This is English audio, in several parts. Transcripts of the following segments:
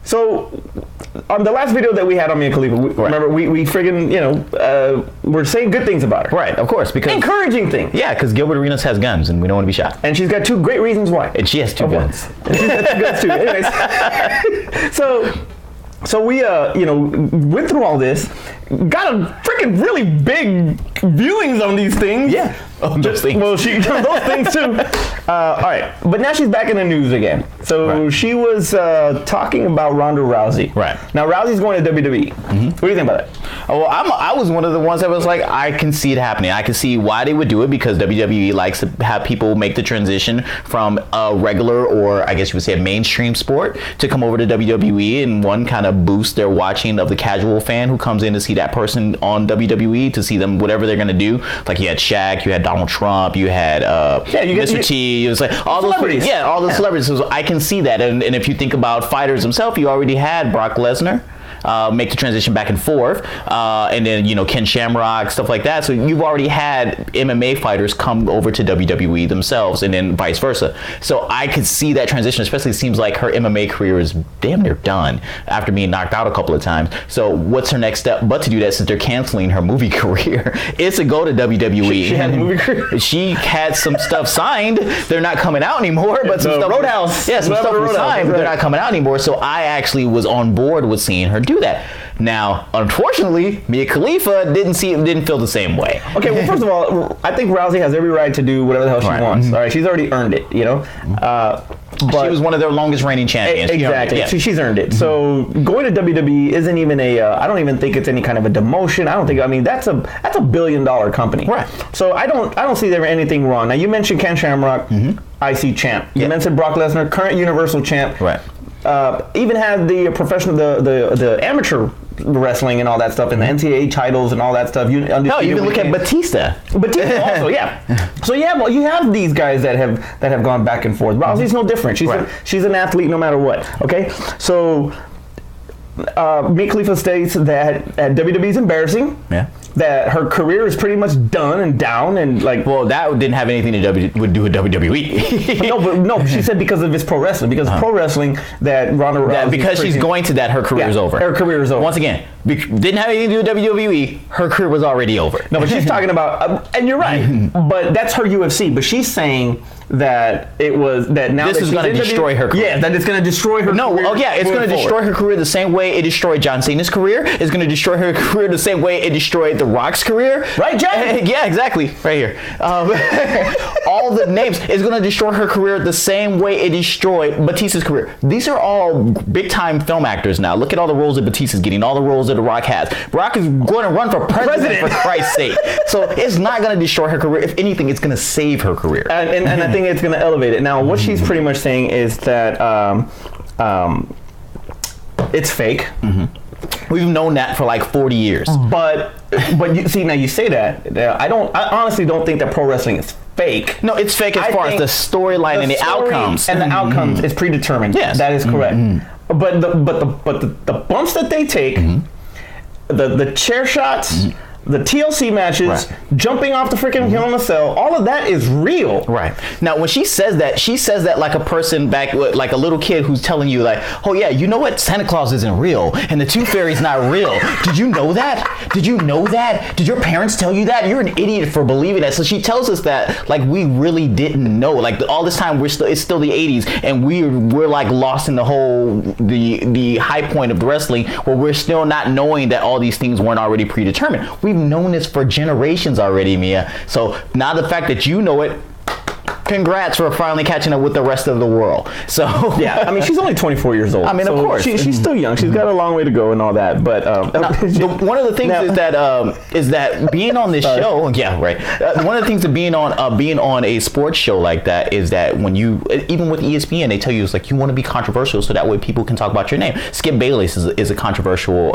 So, on the last video that we had on Mia Khalifa, remember, we friggin', we're saying good things about her. Right, of course. Because encouraging things. Yeah, because Gilbert Arenas has guns and we don't want to be shot. And she's got 2 great reasons why. And she has 2 guns. And she's got 2 guns too. Anyways. So we, went through all this, got a freaking really big viewings on these things. Yeah. Those things. Well, those things too. All right, but now she's back in the news again. So she was talking about Ronda Rousey. Right. Now Rousey's going to WWE. What do you think about that? Oh, well, I was one of the ones that was like, I can see it happening. I can see why they would do it, because WWE likes to have people make the transition from a regular, or I guess you would say a mainstream sport, to come over to WWE, and one kind of boost their watching of the casual fan who comes in to see that person on WWE, to see them whatever they're going to do. Like you had Shaq, you had Donald Trump, you had Mr. T. It was like all those celebrities. Yeah, all those celebrities. So I can see that. And if you think about fighters themselves, you already had Brock Lesnar make the transition back and forth, and then Ken Shamrock, stuff like that. So you've already had MMA fighters come over to WWE themselves, and then vice versa. So I could see that transition. Especially, it seems like her MMA career is damn near done after being knocked out a couple of times. So what's her next step but to do that, since they're canceling her movie career, is to go to WWE. She had a movie career. She had some stuff signed. They're not coming out anymore, but some stuff. Roadhouse. Yeah, some stuff was signed, but they're not coming out anymore. So I actually was on board with seeing her do that. Now, unfortunately, Mia Khalifa didn't feel the same way. Okay, well, first of all, I think Rousey has every right to do whatever the hell she wants. All right, she's already earned it, But she was one of their longest reigning champions. Exactly. She's earned it. So going to WWE isn't even I don't even think it's any kind of a demotion. That's a $1 billion company. Right. So I don't see there anything wrong. Now you mentioned Ken Shamrock, IC champ. You mentioned Brock Lesnar, current Universal champ. Right. Even had the professional, the amateur wrestling and all that stuff, and the NCAA titles and all that stuff. No, even look at Batista. Batista also, yeah. So well, you have these guys that have gone back and forth. Rousey's no different. She's an athlete no matter what. Okay, so Mia Khalifa states that WWE is embarrassing. Yeah. That her career is pretty much done and down, and well, that didn't have anything to do with WWE. no, she said because of his pro wrestling, because pro wrestling that Ronda Rousey, because she's going to that, her career is over. Her career is over. Once again, didn't have anything to do with WWE. Her career was already over. No, but she's talking about, and you're right, but that's her UFC. But she's saying that it was that now this is going to destroy her career. Yeah, that it's going to destroy her career. No, it's going to destroy her career the same way it destroyed John Cena's career. It's going to destroy her career the same way it destroyed The Rock's career. Right, John? Yeah, exactly. Right here. All the names. It's going to destroy her career the same way it destroyed Batista's career. These are all big-time film actors now. Look at all the roles that Batista's getting, all the roles that The Rock has. Rock is going to run for president. For Christ's sake. So it's not going to destroy her career. If anything, it's going to save her career. And I think it's going to elevate it. Now, what she's pretty much saying is that it's fake. We've known that for like 40 years. But you see, now you say that. I honestly don't think that pro wrestling is fake. No, it's fake as far as the storyline and the outcomes. And the outcomes is predetermined. Yes. That is correct. But the bumps that they take, the chair shots, the TLC matches, jumping off the freaking Hell in a Cell, all of that is real. Right. Now, when she says that like a person back, like a little kid who's telling you like, oh yeah, you know what? Santa Claus isn't real and the Tooth Fairy's not real. Did you know that? Did you know that? Did your parents tell you that? You're an idiot for believing that. So she tells us that like we really didn't know. Like all this time it's still the 80s and we're like lost in the high point of the wrestling where we're still not knowing that all these things weren't already predetermined. We've known this for generations already, Mia. So now the fact that you know it, congrats for finally catching up with the rest of the world. So yeah, I mean, she's only 24 years old. I mean, so of course, she's still young. She's got a long way to go and all that. But one of the things is that being on this show, yeah, right. One of the things of being on a sports show like that is that when you, even with ESPN, they tell you it's like you want to be controversial so that way people can talk about your name. Skip Bayless is a controversial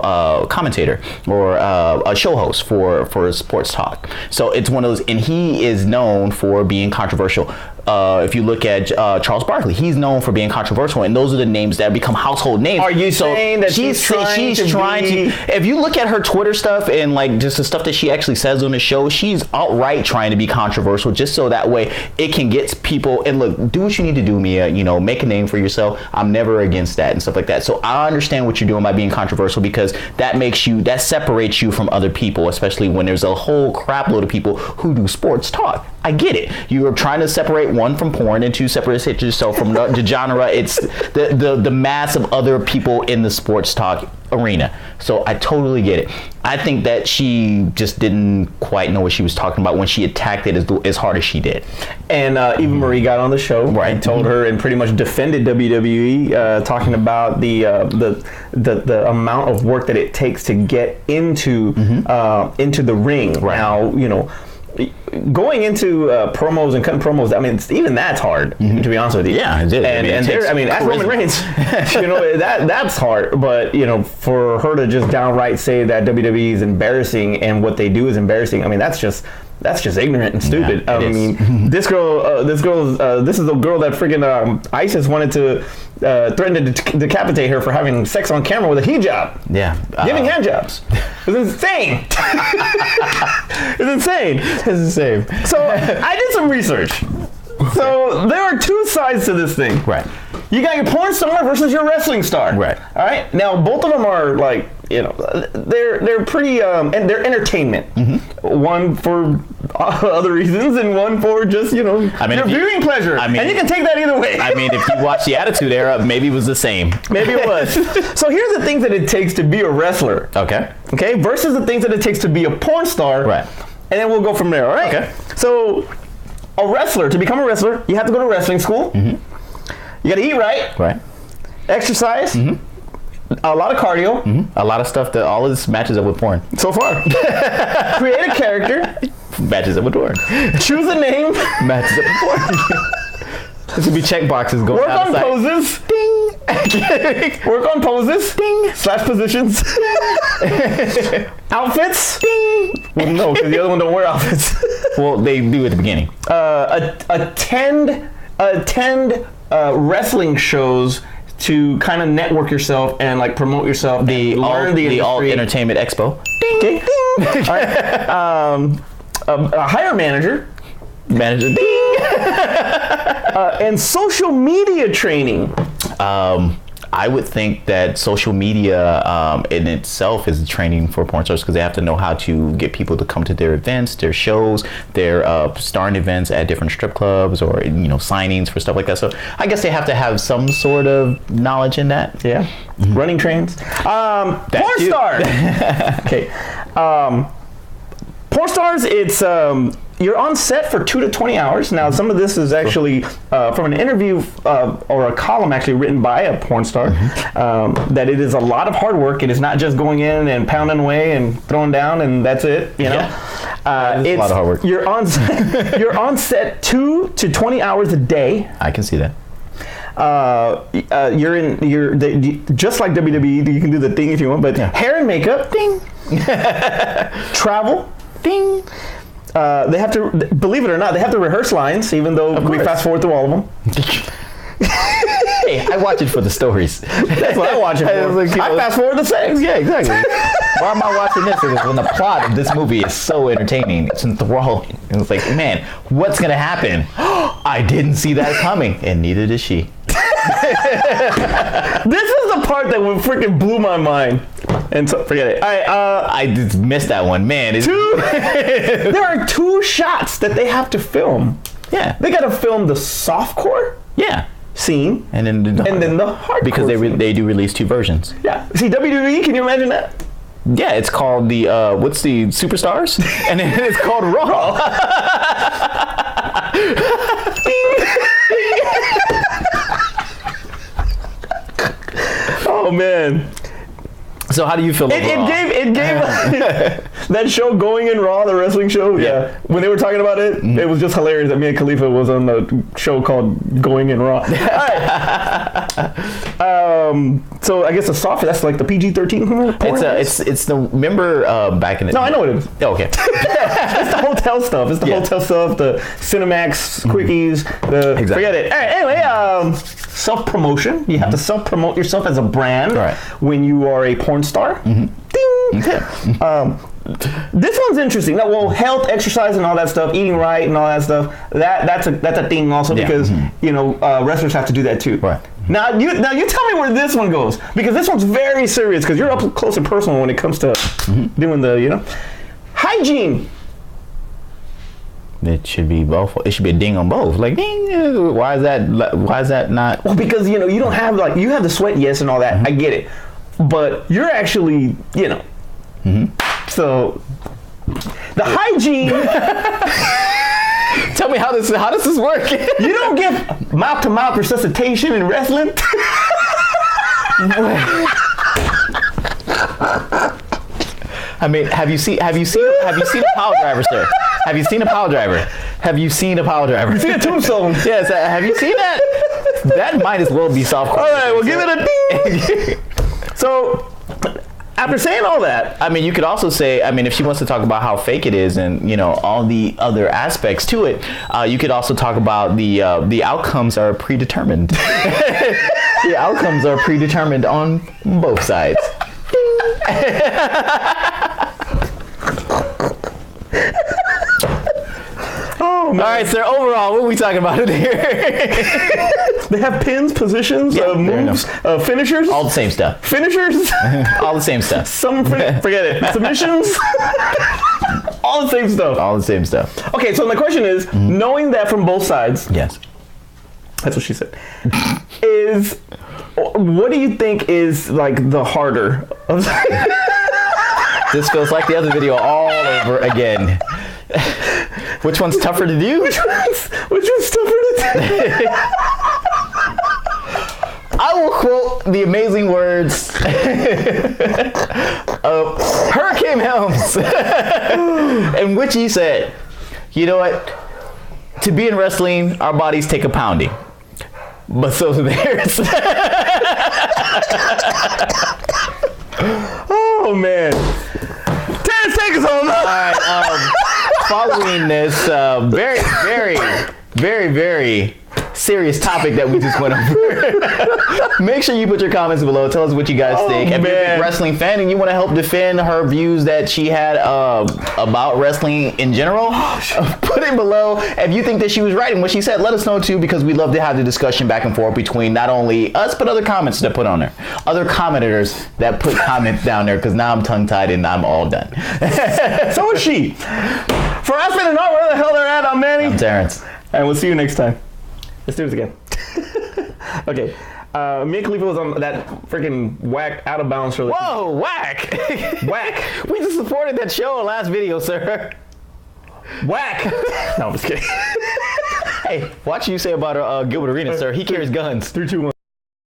commentator or a show host for sports talk. So it's one of those, and he is known for being controversial. if you look at Charles Barkley, he's known for being controversial, and those are the names that become household names. Are you saying that she's trying to? If you look at her Twitter stuff and like just the stuff that she actually says on the show, she's outright trying to be controversial, just so that way it can get people. And look, do what you need to do, Mia. You know, make a name for yourself. I'm never against that and stuff like that. So I understand what you're doing by being controversial, because that separates you from other people, especially when there's a whole crap load of people who do sports talk. I get it. You are trying to separate one from porn and to separate yourself from the genre. It's the mass of other people in the sports talk arena. So I totally get it. I think that she just didn't quite know what she was talking about when she attacked it as hard as she did. And Eva Marie got on the show, right? Told her and pretty much defended WWE, talking about the amount of work that it takes to get into the ring. Right. Now, you know, going into promos and cutting promos, I mean, even that's hard, to be honest with you. Yeah, it did. I mean, that's Roman Reigns. You know, that's hard. But, you know, for her to just downright say that WWE is embarrassing and what they do is embarrassing, I mean, that's just ignorant and stupid. Yeah, I mean, this is the girl that freaking ISIS wanted to threaten to decapitate her for having sex on camera with a hijab. Yeah. Giving hand jobs. It's insane. It's insane. It's insane. So I did some research. So there are two sides to this thing. Right. You got your porn star versus your wrestling star. Right. All right. Now both of them are like, you know, they're pretty and they're entertainment. One for other reasons and one for just, you know, your viewing pleasure. I mean, and you can take that either way. I mean, if you watch the Attitude Era, maybe it was the same. Maybe it was. So here's the things that it takes to be a wrestler. Okay. Okay. Versus the things that it takes to be a porn star. Right. And then we'll go from there. All right. Okay. So a wrestler, to become a wrestler, you have to go to wrestling school. You got to eat right. Right. Exercise. A lot of cardio. A lot of stuff that all of this matches up with porn. So far. Create a character. Matches up with porn. Choose a name. Matches up with porn. This would be check boxes going Work on outside. poses. Ding. Work on poses. Ding. Slash positions. Ding. Outfits. Ding. Well, no, because the other one don't wear outfits. Well, they do at the beginning. Attend wrestling shows to kind of network yourself and like promote yourself. The All Entertainment Expo. Ding. Ding. Ding. All right. A hire manager. Ding. And social media training. I would think that social media in itself is training for porn stars, because they have to know how to get people to come to their events, their shows, their starring events at different strip clubs, or signings for stuff like that. So I guess they have to have some sort of knowledge in that. Yeah. Running trains. Porn star. Okay. Porn stars, it's you're on set for 2 to 20 hours. Now, some of this is actually from an interview or a column actually written by a porn star, that it is a lot of hard work. It is not just going in and pounding away and throwing down and that's it. You know, it's a lot of hard work. You're on set 2 to 20 hours a day. I can see that. You're just like WWE. You can do the thing if you want, but hair and makeup, ding. Travel, ding. They have to, believe it or not, they have to rehearse lines, even though we fast forward through all of them. Hey, I watch it for the stories. That's what I watch it for. I fast forward the sex. Yeah, exactly. Why am I watching this? Because when the plot of this movie is so entertaining, it's enthralling. And it's like, man, what's going to happen? I didn't see that coming, and neither did she. This is the part that freaking blew my mind. And so, forget it. I just missed that one. Man, there are 2 shots that they have to film. Yeah. They got to film the softcore scene. And then the hardcore because they do release 2 versions. Yeah. See, WWE, can you imagine that? Yeah, it's called the, what's the Superstars? And then it's called Raw. Oh, man. So how do you feel about it gave That show Going in Raw, the wrestling show, yeah. When they were talking about it, it was just hilarious that Mia Khalifa was on a show called Going in Raw. All right. So I guess the soft, that's like the PG-13 porn? It's the, remember back in the... No, I know what it is. Oh, okay. It's the hotel stuff. It's the hotel stuff, the Cinemax quickies, forget it. All right, anyway, self-promotion. You have to self-promote yourself as a brand when you are a porn star. Ding! Okay. This one's interesting. Now, well, health, exercise, and all that stuff, eating right, and all that stuff. That's a thing also because wrestlers have to do that too. Right. Now you tell me where this one goes, because this one's very serious because you're up close and personal when it comes to doing the hygiene. It should be both. It should be a ding on both. Like, ding. Why is that not? Well, because you don't have you have the sweat, yes, and all that. I get it, but you're actually So the hygiene. Tell me how does this work? You don't get mouth-to-mouth resuscitation in wrestling. I mean, have you seen a pile driver, sir? Have you seen a pile driver? Have you seen a pile driver? See a tombstone. Yes. Have you seen that? That might as well be soft. All right, we'll give it a ding. So, after saying all that, I mean, you could also say, I mean, if she wants to talk about how fake it is and all the other aspects to it, you could also talk about the outcomes are predetermined. The outcomes are predetermined on both sides. Oh, man. All right, sir. Overall, what are we talking about in here? They have pins, positions, moves, finishers. All the same stuff. Finishers. All the same stuff. Forget it. Submissions. All the same stuff. All the same stuff. Okay, so my question is, knowing that from both sides. Yes. That's what she said. What do you think is like the harder? This feels like the other video all over again. Which one's tougher to do? Which one's tougher to do? I will quote the amazing words of Hurricane Helms, in which he said, "You know what? To be in wrestling, our bodies take a pounding, but so do theirs." Oh man, Terrence, take us home. All right. Following this very, very, very, very serious topic that we just went over, make sure you put your comments below. Tell us what you guys think. If you're a big wrestling fan and you want to help defend her views that she had about wrestling in general, put it below. If you think that she was right in what she said, let us know too, because we love to have the discussion back and forth between not only us but other comments that put on there, other commenters that put comments down there, because now I'm tongue-tied and I'm all done. So is she. For Aspen and Art, where the hell they're at, I'm Manny. I'm Terrence. And we'll see you next time. Let's do this again. Okay. Mia Khalifa was on that freaking whack out of bounds show. Whoa, whack! Whack! We just supported that show in last video, sir. Whack! No, I'm just kidding. Hey, watch you say about Gilbert Arenas, sir. He carries guns. 3, 2, 1.